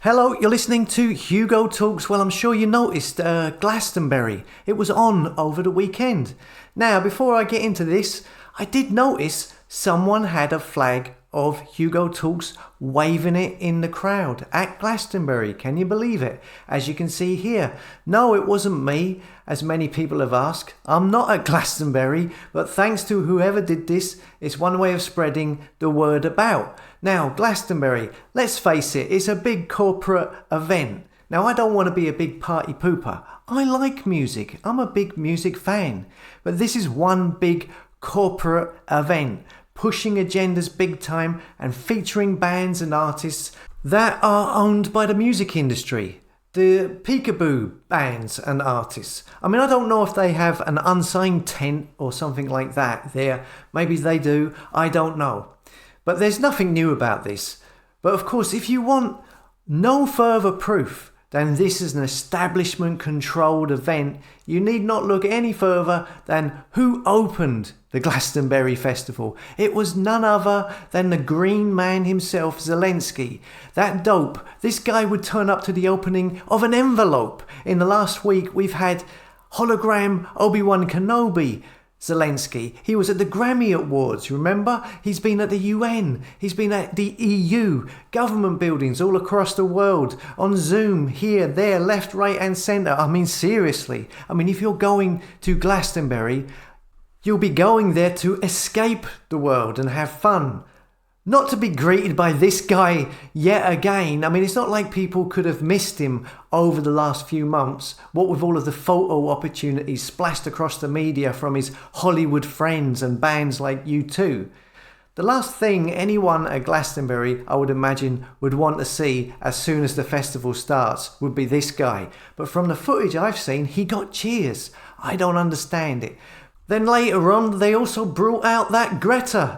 Hello, you're listening to Hugo Talks. Well, I'm sure you noticed Glastonbury. It was on over the weekend. Now, before I get into this, I did notice someone had a flag of Hugo Talks waving it in the crowd at Glastonbury. Can you believe it? As you can see here. No, it wasn't me, as many people have asked. I'm not at Glastonbury, but thanks to whoever did this, it's one way of spreading the word about. Now, Glastonbury, let's face it, it's a big corporate event. Now, I don't want to be a big party pooper. I like music. I'm a big music fan. But this is one big corporate event, pushing agendas big time and featuring bands and artists that are owned by the music industry. The peekaboo bands and artists. I mean, I don't know if they have an unsigned tent or something like that there. Maybe they do. I don't know. But there's nothing new about this. But of course, if you want no further proof than this is an establishment-controlled event, you need not look any further than who opened the Glastonbury Festival. It was none other than the Green Man himself, Zelensky. That dope. This guy would turn up to the opening of an envelope. In the last week, we've had hologram Obi-Wan Kenobi. Zelensky. He was at the Grammy Awards, remember? He's been at the UN. He's been at the EU, government buildings all across the world, on Zoom, here, there, left, right and centre. I mean, seriously. I mean, if you're going to Glastonbury, you'll be going there to escape the world and have fun. Not to be greeted by this guy yet again. I mean, it's not like people could have missed him over the last few months, what with all of the photo opportunities splashed across the media from his Hollywood friends and bands like U2. The last thing anyone at Glastonbury, I would imagine, would want to see as soon as the festival starts would be this guy. But from the footage I've seen, he got cheers. I don't understand it. Then later on, they also brought out that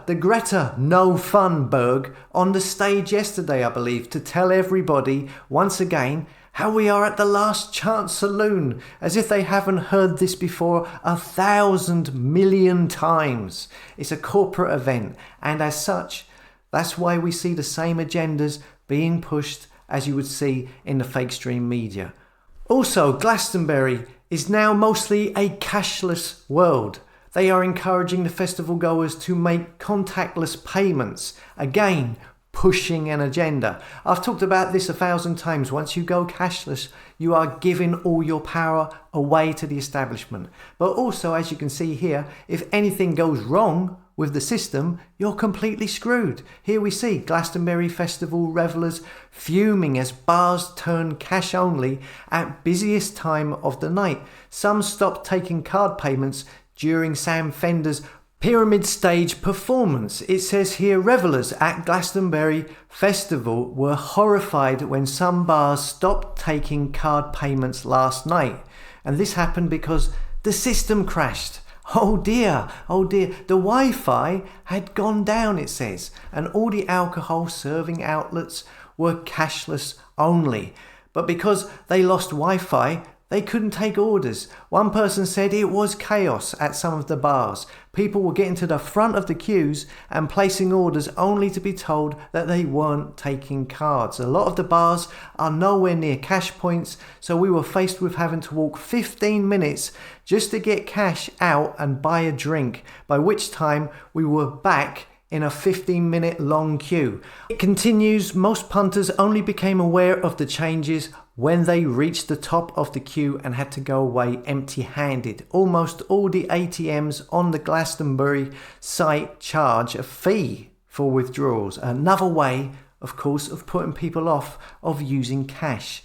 the Greta No Fun Berg, on the stage yesterday, I believe, to tell everybody, once again, how we are at the last chance saloon, as if they haven't heard this before 1,000 million times. It's a corporate event, and as such, that's why we see the same agendas being pushed as you would see in the fake stream media. Also, Glastonbury is now mostly a cashless world. They are encouraging the festival goers to make contactless payments. Again, pushing an agenda. I've talked about this 1,000 times. Once you go cashless, you are giving all your power away to the establishment. But also, as you can see here, if anything goes wrong with the system, you're completely screwed. Here we see Glastonbury Festival revellers fuming as bars turn cash only at busiest time of the night. Some stopped taking card payments during Sam Fender's Pyramid Stage performance. It says here, revellers at Glastonbury Festival were horrified when some bars stopped taking card payments last night. And this happened because the system crashed. Oh dear, the Wi-Fi had gone down, it says, and all the alcohol serving outlets were cashless only. But because they lost Wi-Fi, they couldn't take orders. One person said it was chaos at some of the bars. People were getting to the front of the queues and placing orders only to be told that they weren't taking cards. A lot of the bars are nowhere near cash points, so we were faced with having to walk 15 minutes just to get cash out and buy a drink, by which time we were back in a 15-minute long queue. It continues, most punters only became aware of the changes when they reached the top of the queue and had to go away empty-handed. Almost all the ATMs on the Glastonbury site charge a fee for withdrawals. Another way, of course, of putting people off of using cash.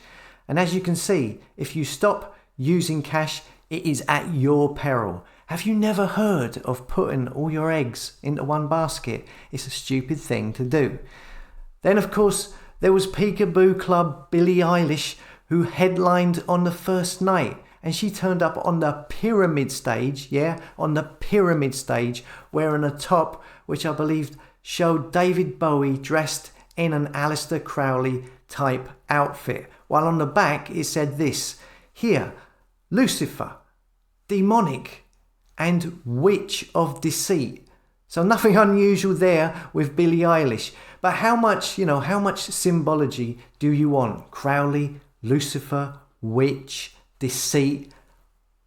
And as you can see, if you stop using cash, it is at your peril. Have you never heard of putting all your eggs into one basket? It's a stupid thing to do. Then, of course, there was Peekaboo Club Billie Eilish, who headlined on the first night. And she turned up on the Pyramid Stage, on the Pyramid Stage, wearing a top which I believe showed David Bowie dressed in an Aleister Crowley type outfit. While on the back it said this, here, Lucifer, demonic, and witch of deceit, So nothing unusual there with Billie Eilish. But how much symbology do you want? Crowley, Lucifer, witch, deceit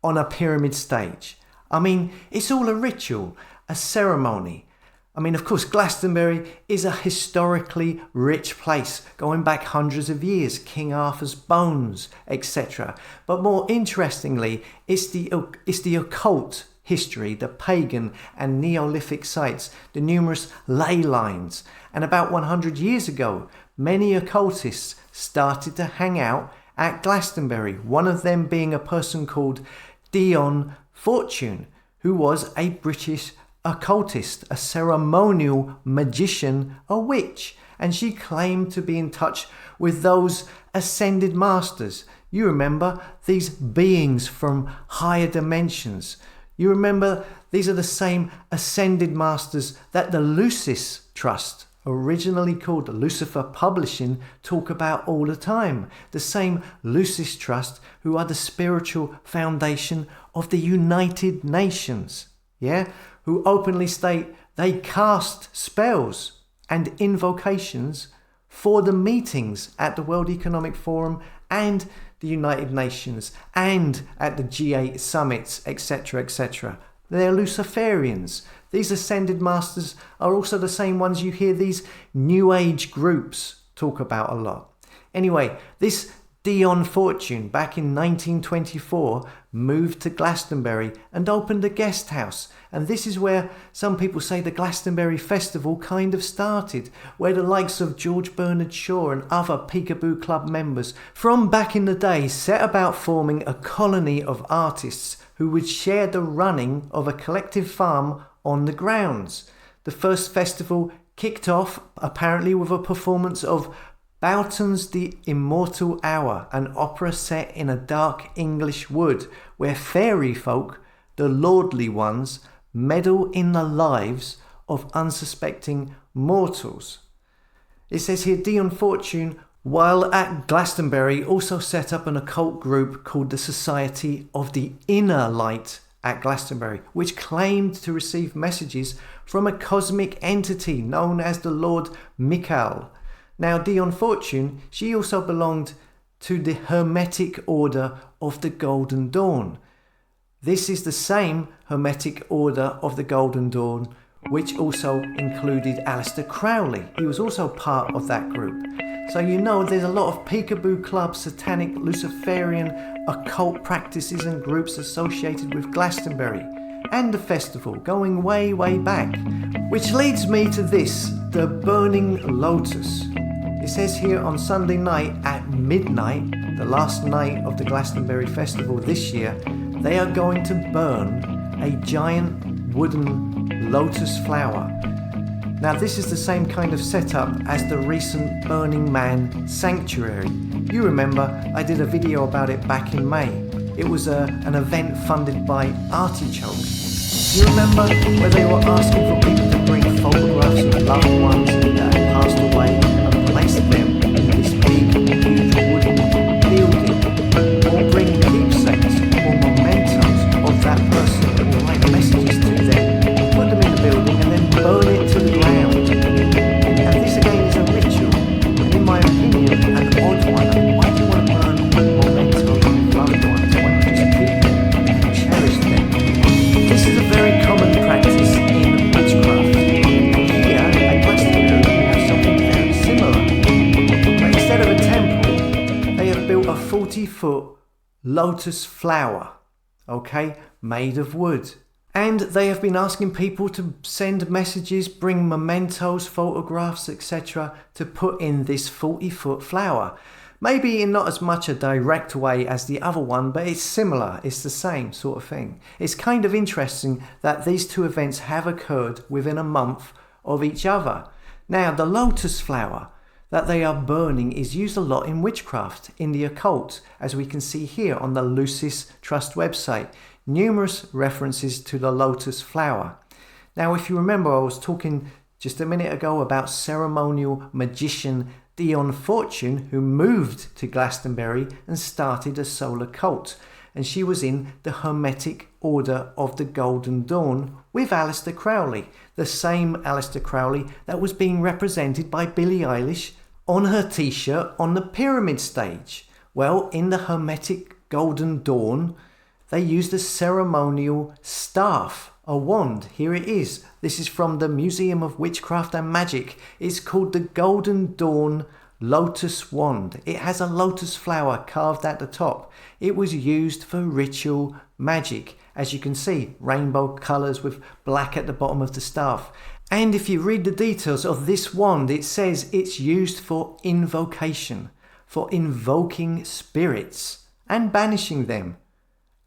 on a pyramid stage. I mean, it's all a ritual, a ceremony. I mean, of course, Glastonbury is a historically rich place, going back hundreds of years, King Arthur's bones, etc. But more interestingly, it's the occult history, the pagan and Neolithic sites, the numerous ley lines. And about 100 years ago, many occultists started to hang out at Glastonbury, one of them being a person called Dion Fortune, who was a British occultist, a ceremonial magician, a witch, and she claimed to be in touch with those ascended masters. You remember these beings from higher dimensions. You remember these are the same ascended masters that the Lucis Trust, originally called Lucifer Publishing, talk about all the time. The same Lucis Trust who are the spiritual foundation of the United Nations, who openly state they cast spells and invocations for the meetings at the World Economic Forum and the United Nations and at the G8 summits, etc., etc. They're Luciferians. These ascended masters are also the same ones you hear these New Age groups talk about a lot. Anyway, this Dion Fortune back in 1924 moved to Glastonbury and opened a guest house. And this is where some people say the Glastonbury Festival kind of started, where the likes of George Bernard Shaw and other Peekaboo Club members from back in the day set about forming a colony of artists who would share the running of a collective farm on the grounds. The first festival kicked off apparently with a performance of Boughton's The Immortal Hour, an opera set in a dark English wood where fairy folk, the lordly ones, meddle in the lives of unsuspecting mortals. It says here Dion Fortune, while at Glastonbury, also set up an occult group called the Society of the Inner Light at Glastonbury, which claimed to receive messages from a cosmic entity known as the Lord Michael. Now, Dion Fortune, she also belonged to the Hermetic Order of the Golden Dawn. This is the same Hermetic Order of the Golden Dawn, which also included Aleister Crowley. He was also part of that group. So you know there's a lot of Peekaboo Club, satanic, Luciferian, occult practices and groups associated with Glastonbury and the festival going way, way back. Which leads me to this, the Burning Lotus. It says here on Sunday night at midnight, the last night of the Glastonbury Festival this year, they are going to burn a giant wooden lotus flower. Now this is the same kind of setup as the recent Burning Man Sanctuary. You remember I did a video about it back in May. It was an event funded by Artichoke. You remember where they were asking for people to bring photographs of loved ones that had passed away and place them in this big, huge wooden building, or bring keepsakes or mementos of that person, or write messages to them, put them in the building and then burn it to the ground. And this again is a ritual, and in my opinion, an odd one. Why do you want to burn mementos of loved ones? Why not just keep them and cherish them? This is a very common practice in witchcraft. Here at Glastonbury we have something very similar. But instead of a temple, they have built a 40-foot lotus flower, made of wood. And they have been asking people to send messages, bring mementos, photographs, etc. to put in this 40-foot flower. Maybe in not as much a direct way as the other one, but it's similar, it's the same sort of thing. It's kind of interesting that these two events have occurred within a month of each other. Now, the lotus flower that they are burning is used a lot in witchcraft, in the occult, as we can see here on the Lucis Trust website. Numerous references to the lotus flower. Now, if you remember, I was talking just a minute ago about ceremonial magician Dion Fortune, who moved to Glastonbury and started a solar cult, and she was in the Hermetic Order of the Golden Dawn with Aleister Crowley, the same Aleister Crowley that was being represented by Billie Eilish on her t-shirt on the pyramid stage. Well, in the Hermetic Golden Dawn, they used a ceremonial staff, a wand. Here it is. This is from the Museum of Witchcraft and Magic. It's called the Golden Dawn Lotus Wand. It has a lotus flower carved at the top. It was used for ritual magic. As you can see, rainbow colours with black at the bottom of the staff. And if you read the details of this wand, it says it's used for invocation, for invoking spirits and banishing them.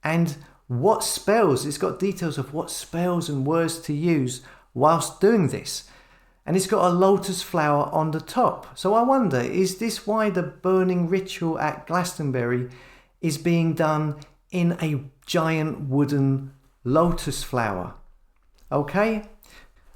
And what spells, it's got details of what spells and words to use whilst doing this. And it's got a lotus flower on the top. So I wonder, is this why the burning ritual at Glastonbury is being done in a giant wooden lotus flower? Okay,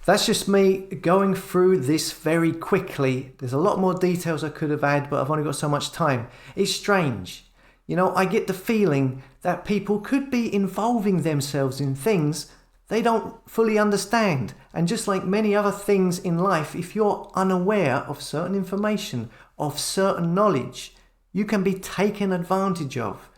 that's just me going through this very quickly. There's a lot more details I could have had, but I've only got so much time. It's strange. You know, I get the feeling that people could be involving themselves in things they don't fully understand. And just like many other things in life, if you're unaware of certain information, of certain knowledge, you can be taken advantage of.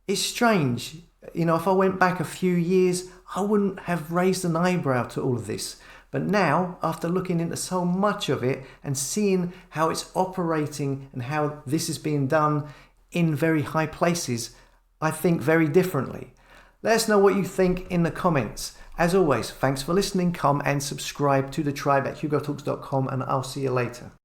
It's strange. You know, if I went back a few years, I wouldn't have raised an eyebrow to all of this. But now, after looking into so much of it and seeing how it's operating and how this is being done in very high places, I think very differently. Let us know what you think in the comments. As always, thanks for listening. Come and subscribe to the tribe at hugotalks.com, and I'll see you later.